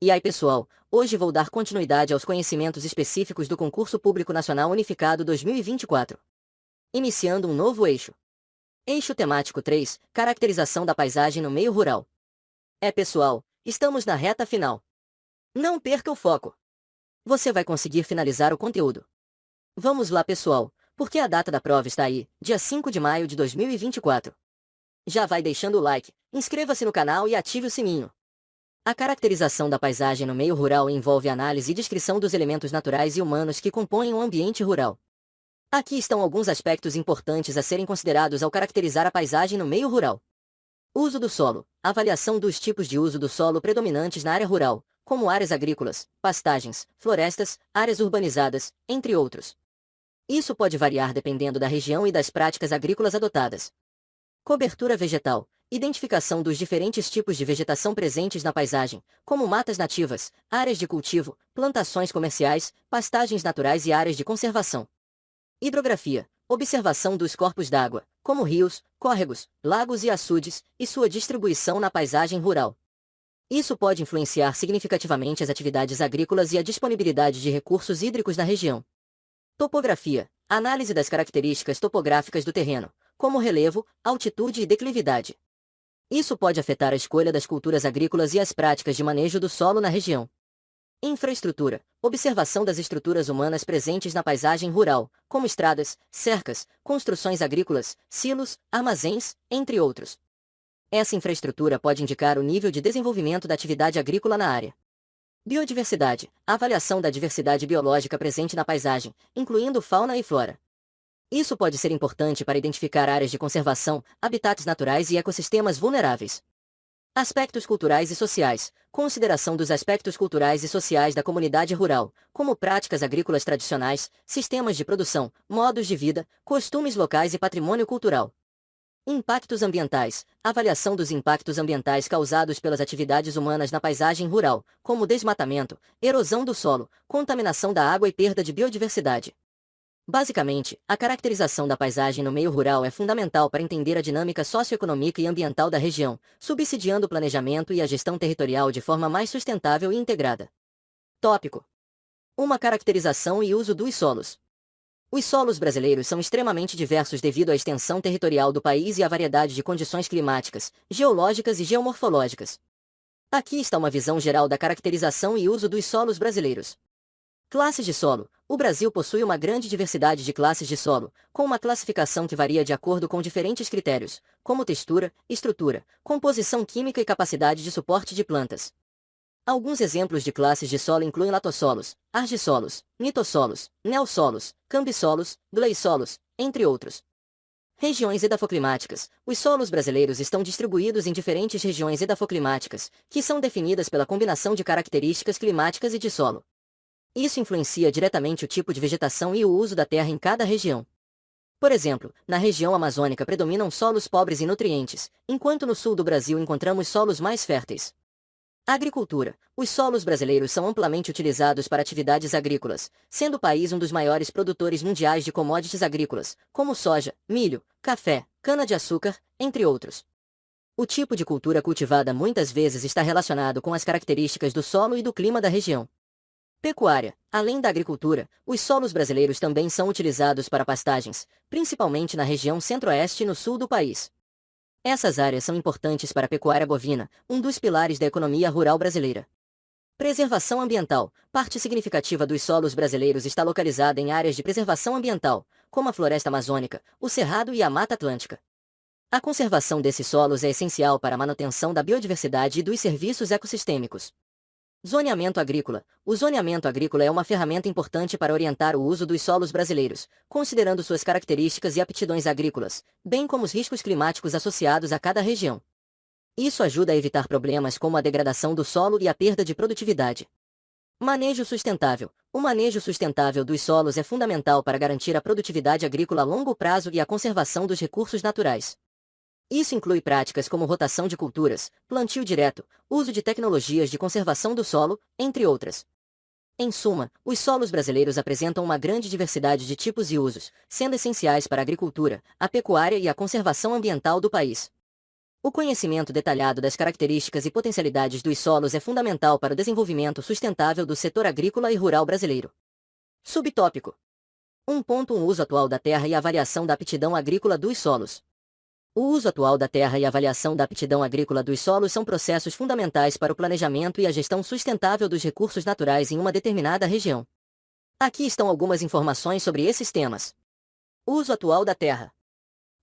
E aí pessoal, hoje vou dar continuidade aos conhecimentos específicos do Concurso Público Nacional Unificado 2024. Iniciando um novo eixo. Eixo temático 3, caracterização da paisagem no meio rural. Pessoal, estamos na reta final. Não perca o foco. Você vai conseguir finalizar o conteúdo. Vamos lá pessoal, porque a data da prova está aí, dia 5 de maio de 2024. Já vai deixando o like, inscreva-se no canal e ative o sininho. A caracterização da paisagem no meio rural envolve análise e descrição dos elementos naturais e humanos que compõem o ambiente rural. Aqui estão alguns aspectos importantes a serem considerados ao caracterizar a paisagem no meio rural. Uso do solo. Avaliação dos tipos de uso do solo predominantes na área rural, como áreas agrícolas, pastagens, florestas, áreas urbanizadas, entre outros. Isso pode variar dependendo da região e das práticas agrícolas adotadas. Cobertura vegetal. Identificação dos diferentes tipos de vegetação presentes na paisagem, como matas nativas, áreas de cultivo, plantações comerciais, pastagens naturais e áreas de conservação. Hidrografia. Observação dos corpos d'água, como rios, córregos, lagos e açudes, e sua distribuição na paisagem rural. Isso pode influenciar significativamente as atividades agrícolas e a disponibilidade de recursos hídricos na região. Topografia. Análise das características topográficas do terreno, como relevo, altitude e declividade. Isso pode afetar a escolha das culturas agrícolas e as práticas de manejo do solo na região. Infraestrutura. Observação das estruturas humanas presentes na paisagem rural, como estradas, cercas, construções agrícolas, silos, armazéns, entre outros. Essa infraestrutura pode indicar o nível de desenvolvimento da atividade agrícola na área. Biodiversidade. Avaliação da diversidade biológica presente na paisagem, incluindo fauna e flora. Isso pode ser importante para identificar áreas de conservação, habitats naturais e ecossistemas vulneráveis. Aspectos culturais e sociais. Consideração dos aspectos culturais e sociais da comunidade rural, como práticas agrícolas tradicionais, sistemas de produção, modos de vida, costumes locais e patrimônio cultural. Impactos ambientais. Avaliação dos impactos ambientais causados pelas atividades humanas na paisagem rural, como desmatamento, erosão do solo, contaminação da água e perda de biodiversidade. Basicamente, a caracterização da paisagem no meio rural é fundamental para entender a dinâmica socioeconômica e ambiental da região, subsidiando o planejamento e a gestão territorial de forma mais sustentável e integrada. Tópico: uma caracterização e uso dos solos. Os solos brasileiros são extremamente diversos devido à extensão territorial do país e à variedade de condições climáticas, geológicas e geomorfológicas. Aqui está uma visão geral da caracterização e uso dos solos brasileiros. Classes de solo. O Brasil possui uma grande diversidade de classes de solo, com uma classificação que varia de acordo com diferentes critérios, como textura, estrutura, composição química e capacidade de suporte de plantas. Alguns exemplos de classes de solo incluem latossolos, argissolos, nitossolos, neossolos, cambissolos, gleissolos, entre outros. Regiões edafoclimáticas. Os solos brasileiros estão distribuídos em diferentes regiões edafoclimáticas, que são definidas pela combinação de características climáticas e de solo. Isso influencia diretamente o tipo de vegetação e o uso da terra em cada região. Por exemplo, na região amazônica predominam solos pobres em nutrientes, enquanto no sul do Brasil encontramos solos mais férteis. Agricultura. Os solos brasileiros são amplamente utilizados para atividades agrícolas, sendo o país um dos maiores produtores mundiais de commodities agrícolas, como soja, milho, café, cana-de-açúcar, entre outros. O tipo de cultura cultivada muitas vezes está relacionado com as características do solo e do clima da região. Pecuária. Além da agricultura, os solos brasileiros também são utilizados para pastagens, principalmente na região centro-oeste e no sul do país. Essas áreas são importantes para a pecuária bovina, um dos pilares da economia rural brasileira. Preservação ambiental. Parte significativa dos solos brasileiros está localizada em áreas de preservação ambiental, como a floresta amazônica, o cerrado e a Mata Atlântica. A conservação desses solos é essencial para a manutenção da biodiversidade e dos serviços ecossistêmicos. Zoneamento agrícola. O zoneamento agrícola é uma ferramenta importante para orientar o uso dos solos brasileiros, considerando suas características e aptidões agrícolas, bem como os riscos climáticos associados a cada região. Isso ajuda a evitar problemas como a degradação do solo e a perda de produtividade. Manejo sustentável. O manejo sustentável dos solos é fundamental para garantir a produtividade agrícola a longo prazo e a conservação dos recursos naturais. Isso inclui práticas como rotação de culturas, plantio direto, uso de tecnologias de conservação do solo, entre outras. Em suma, os solos brasileiros apresentam uma grande diversidade de tipos e usos, sendo essenciais para a agricultura, a pecuária e a conservação ambiental do país. O conhecimento detalhado das características e potencialidades dos solos é fundamental para o desenvolvimento sustentável do setor agrícola e rural brasileiro. Subtópico 1.1 Uso atual da terra e avaliação da aptidão agrícola dos solos. O uso atual da terra e a avaliação da aptidão agrícola dos solos são processos fundamentais para o planejamento e a gestão sustentável dos recursos naturais em uma determinada região. Aqui estão algumas informações sobre esses temas. Uso atual da terra.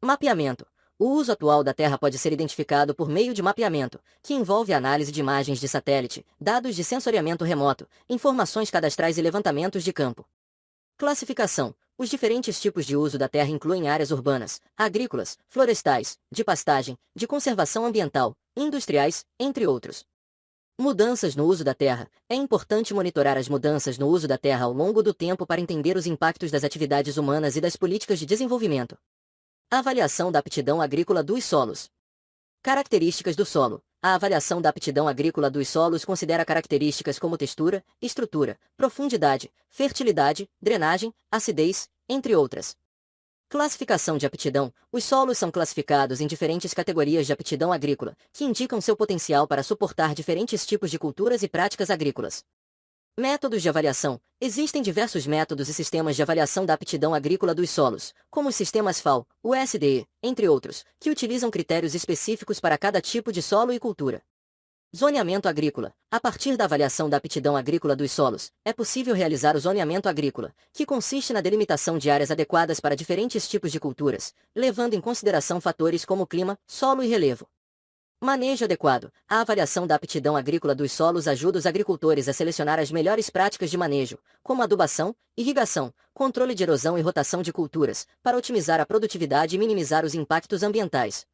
Mapeamento. O uso atual da terra pode ser identificado por meio de mapeamento, que envolve a análise de imagens de satélite, dados de sensoriamento remoto, informações cadastrais e levantamentos de campo. Classificação. Os diferentes tipos de uso da terra incluem áreas urbanas, agrícolas, florestais, de pastagem, de conservação ambiental, industriais, entre outros. Mudanças no uso da terra. É importante monitorar as mudanças no uso da terra ao longo do tempo para entender os impactos das atividades humanas e das políticas de desenvolvimento. Avaliação da aptidão agrícola dos solos. Características do solo. A avaliação da aptidão agrícola dos solos considera características como textura, estrutura, profundidade, fertilidade, drenagem, acidez, entre outras. Classificação de aptidão. Os solos são classificados em diferentes categorias de aptidão agrícola, que indicam seu potencial para suportar diferentes tipos de culturas e práticas agrícolas. Métodos de avaliação. Existem diversos métodos e sistemas de avaliação da aptidão agrícola dos solos, como os sistemas FAO, USDE, entre outros, que utilizam critérios específicos para cada tipo de solo e cultura. Zoneamento agrícola. A partir da avaliação da aptidão agrícola dos solos, é possível realizar o zoneamento agrícola, que consiste na delimitação de áreas adequadas para diferentes tipos de culturas, levando em consideração fatores como clima, solo e relevo. Manejo adequado. A avaliação da aptidão agrícola dos solos ajuda os agricultores a selecionar as melhores práticas de manejo, como adubação, irrigação, controle de erosão e rotação de culturas, para otimizar a produtividade e minimizar os impactos ambientais.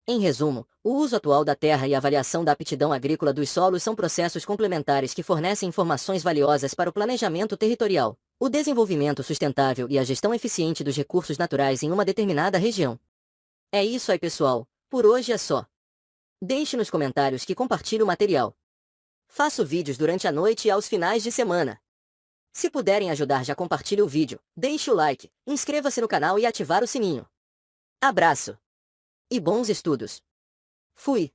Em resumo, o uso atual da terra e a avaliação da aptidão agrícola dos solos são processos complementares que fornecem informações valiosas para o planejamento territorial, o desenvolvimento sustentável e a gestão eficiente dos recursos naturais em uma determinada região. É isso aí, pessoal. Por hoje é só. Deixe nos comentários que compartilhe o material. Faço vídeos durante a noite e aos finais de semana. Se puderem ajudar, já compartilhe o vídeo, deixe o like, inscreva-se no canal e ativar o sininho. Abraço! E bons estudos! Fui!